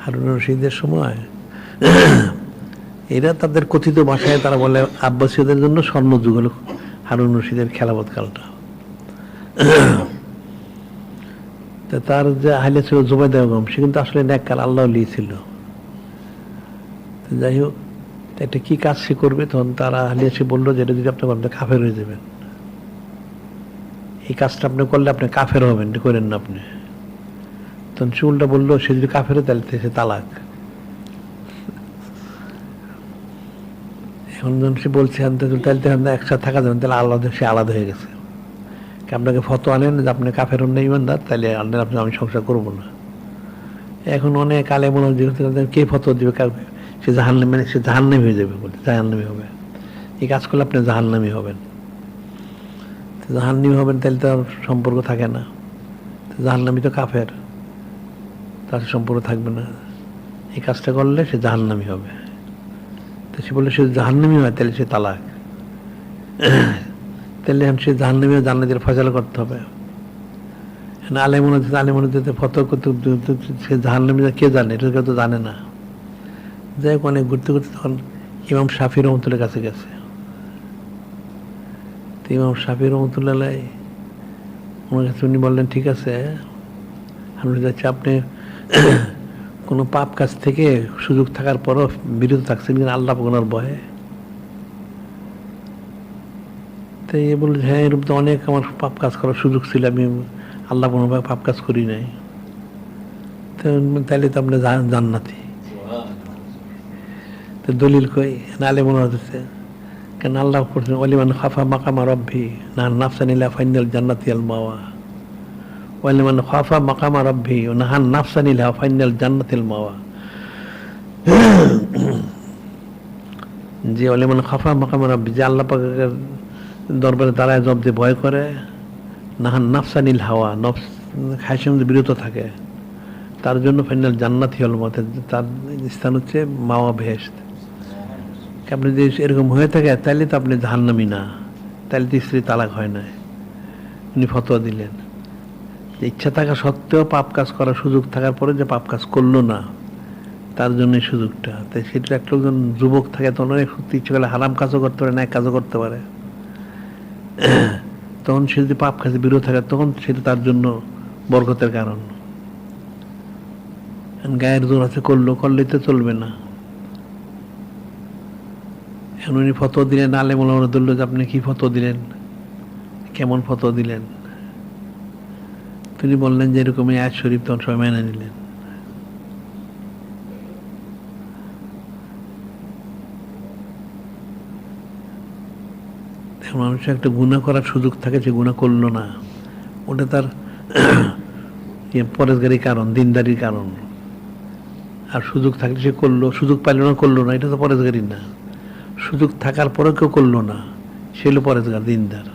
হারুন রশিদের সময় এরা তাদের কথিত ভাষায় তারা বলে আব্বাসীয়দের জন্য স্বর্ণযুগ হলো হারুন রশিদের খেলাফত কালটা। তার যে আহলে ছিল জুবাইদা বেগম, সে কিন্তু আসলে নেককার আল্লাহ লিয়েছিল। যাই হোক, একটা কি কাজ সে করবে, তখন তারা আহলে এসে বললো যে এটা যদি আপনি করেন কাফের হয়ে যাবেন, এই কাজটা আপনি করলে আপনি কাফের হবেন, এটা করেন না আপনি। তখন সে উল্টা বললো সে যদি কাফের হয় তাহলে সে তালাক। এখন যখন সে বলছে তাহলে একসাথে থাকা যাবেন, তাহলে আলাদা, সে আলাদা হয়ে গেছে। আপনাকে ফতোয়া আনেন যে আপনি কাফের হন না ইমানদার, তাহলে আমি সংসার করবো না। এখন অনেক আলেম কে ফতোয়া দিবে, সে জাহান্নামী, সে জাহান্নামী হয়ে যাবে, বলতে জাহান্নামী হবে, এই কাজ করলে আপনি জাহান্নামী হবেন। জাহান্নামী হবেন তাহলে তো আর সম্পর্ক থাকে না, জাহান্নামী তো কাফের, তার সম্পর্ক থাকবে না। এই কাজটা করলে সে জাহান্নামী হবে। তো সে বললে সে জাহান্নামী হয় তাহলে সে তালাক। তাহলে এখন সে জাহান্নামী ও জান্নাতের ফয়সালা করতে হবে। আলেমুনদের ফতোয়া করতে সে জাহান্নামী কে জানে, এটা কেউ তো জানে না। যাই হোক, অনেক ঘুরতে ঘুরতে তখন ইমাম শাফি রহমতুল্লাহ কাছে গেছে। তো ইমাম শাফি রহমতুল্লাহ ওনার কাছে উনি বললেন ঠিক আছে, আমি যাচ্ছি, আপনি কোনো পাপ কাজ থেকে সুযোগ থাকার পরও বিরত থাকছেন কিনা আল্লাহ ওনার ভয়ে? তো এ বলল হ্যাঁ, এরকম তো অনেক আমার পাপ কাজ করার সুযোগ ছিল, আমি আল্লাহ কোনোভাবে পাপ কাজ করি নাই। তো তাইলে তো আপনি জান্নাতি। তো দলিল কই নালে মনে হচ্ছে, কেন আল্লাহ করছেন ওয়ালিমান খাফা মাকামা রব্বি না নাফসানিলা ফাইনাল জান্নাতি আল মাওয়া, ওয়ালিমান খাফা মাকামা রব্বি নাহান নাফসানিলা ফাইনাল জান্নাতিল মাওয়া। যে ওয়ালিমান খাফা মাকামা রব্বি, যে আল্লাহ পাকের দরবারে দাঁড়ায় জব দিয়ে ভয় করে, নাহান নাফসানিল হাওয়া, নফস খাইসে বিরত থাকে, তার জন্য ফাইনাল জান্নাতি হল মতে, তার স্থান হচ্ছে মাওয়া বেহেশত। আপনি যদি এরকম হয়ে থাকে তাহলে তো আপনি জাহান্নামী না, তাহলে তো স্ত্রী তালাক হয় না। উনি ফতোয়া দিলেন যে ইচ্ছা থাকা সত্ত্বেও পাপ কাজ করার সুযোগ থাকার পরে যে পাপ কাজ করলো না, তার জন্য এই সুযোগটা। তাই সেটা একটা একজন যুবক থাকে, তখন অনেক সত্যি ইচ্ছে করলে হারাম কাজও করতে পারে, ন্যায় কাজও করতে পারে। তখন সে যদি পাপ কাজে বিরত থাকে, তখন সেটা তার জন্য বরকতের কারণ। গায়ের জোর আছে, করলেই তো চলবে না। এখন উনি ফতোয়া দিলেন, আলেম ওলামারা ধরল যে আপনি কি ফতোয়া দিলেন, কেমন ফতোয়া দিলেন? তিনি বললেন যে এরকমই আয়াত শরীফ, তখন সবাই মেনে নিলেন। এখন মানুষের একটা গুনাহ করার সুযোগ থাকে, সে গুনাহ করলো না, ওটা তার পরেশগারির কারণ, দিনদারির কারণ। আর সুযোগ থাকলে সে করলো, সুযোগ পাইল না, করলো না, এটা তো পরেশগারি না। সুযোগ থাকার পরেও কেউ করলো না, সে হলো পরেশগার, দিনদার।